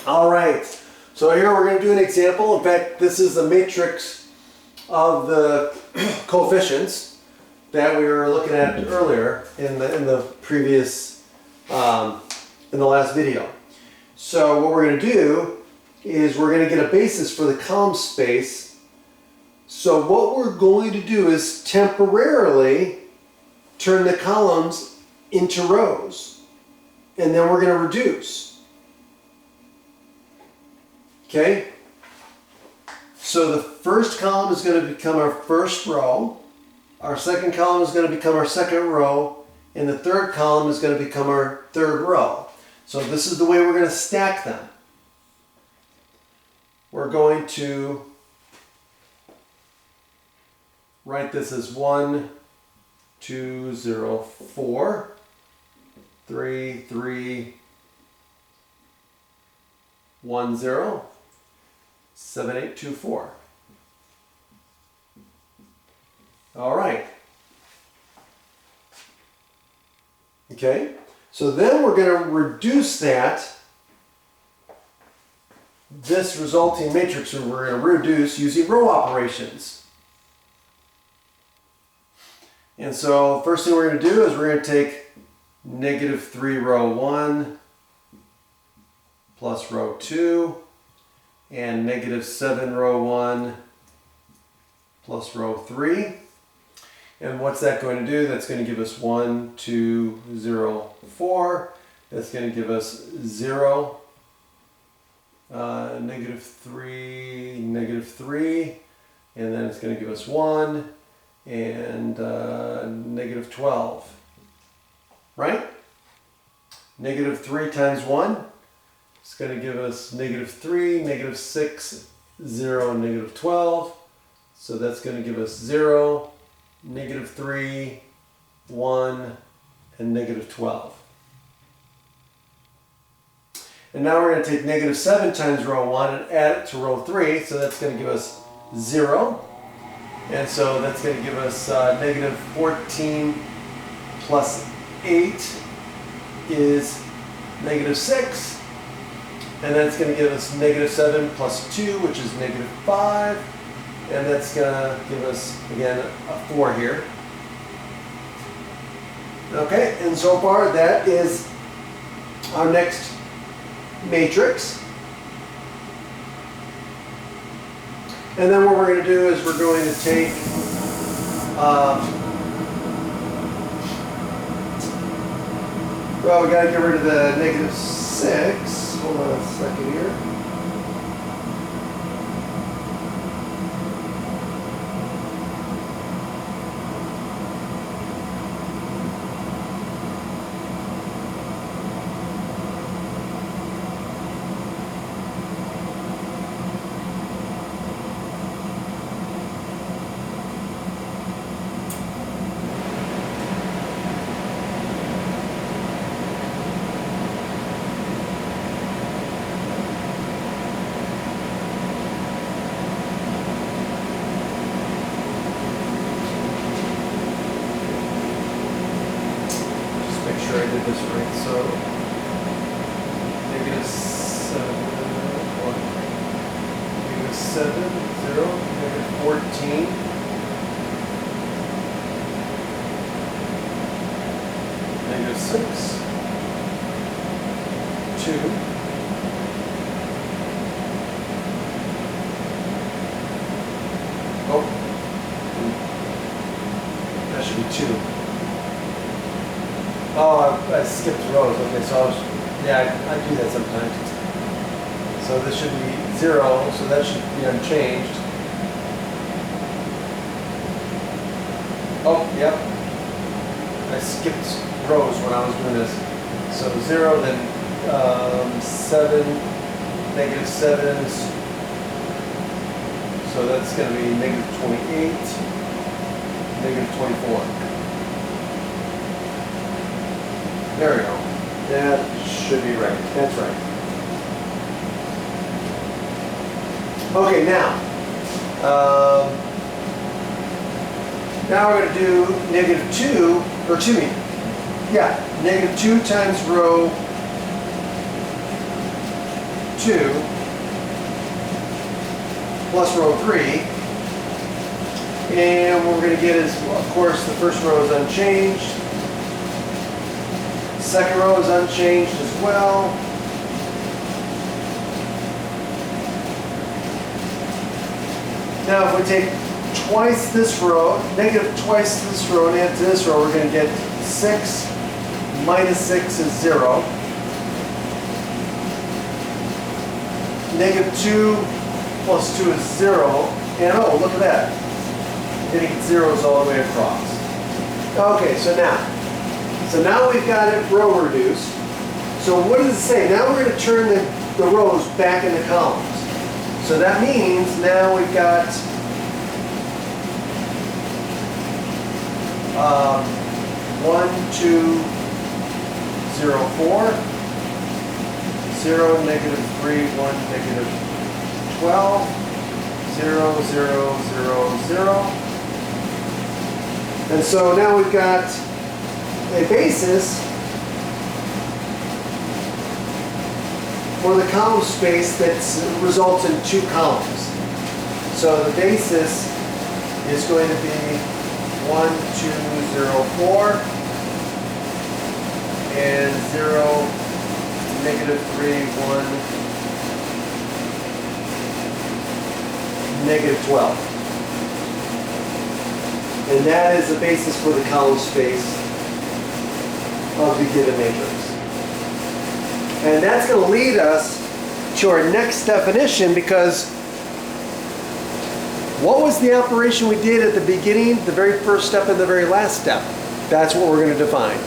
All right, so here we're going to do an example. In fact, this is a matrix of the coefficients that we were looking at earlier in the previous, in the last video. So what we're going to do is we're going to get a basis for the column space. So what we're going to do is temporarily turn the columns into rows, and then we're going to reduce. Okay? So the first column is going to become our first row, our second column is going to become our second row, and the third column is going to become our third row. So this is the way we're going to stack them. We're going to write this as 1, 2, 0, 4, 3, 3, 1, 0, 7, 8, 2, 4. All right. Okay, so then we're going to reduce this resulting matrix, and we're going to reduce using row operations. And so first thing we're going to do is we're going to take -3 row 1 plus row 2 and -7 row 1 plus row 3. And what's that going to do? That's going to give us 1, 2, 0, 4. That's going to give us 0, -3, -3, and then it's going to give us 1 and -12. Right? -3 times 1 is going to give us -3, -6, 0, and -12. So that's going to give us 0, -3, 1, and -12. And now we're going to take -7 times row 1 and add it to row 3, so that's going to give us 0. And so that's going to give us -14 plus 8 is -6. And that's going to give us -7 plus 2, which is -5. And that's going to give us, again, a 4 here. Okay, and so far that is our next matrix. And then what we're going to do is we're going to take well, we got to get rid of the -6. Hold on a second here. I did this right, so -7, 0, -14, -6, 2, oh, that should be 2. Oh, I skipped rows. Okay, so I do that sometimes. So this should be 0, so that should be unchanged. Oh, yep. I skipped rows when I was doing this. So 0, then 7, -7. So that's going to be -28, -24. There we go. That should be right. That's right. Okay, now we're going to do -2, or excuse me, yeah, -2 times row 2 plus row 3. And what we're going to get is, of course, the first row is unchanged. Second row is unchanged as well. Now if we take twice this row, negative twice this row and add to this row, we're going to get 6 minus 6 is 0. Negative 2 plus 2 is 0. And oh, look at that. Getting zeros all the way across. Okay, so now we've got it row reduced. So what does it say? Now we're going to turn the rows back into columns. So that means now we've got 1, 2, 0, 4, 0, negative 3, 1, negative 12, 0, 0, 0, 0. And so now we've got a basis for the column space that results in 2 columns. So the basis is going to be 1, 2, 0, 4, and 0, negative 3, 1, negative 12. And that is the basis for the column space of the given matrix. And that's going to lead us to our next definition, because what was the operation we did at the beginning, the very first step and the very last step? That's what we're going to define.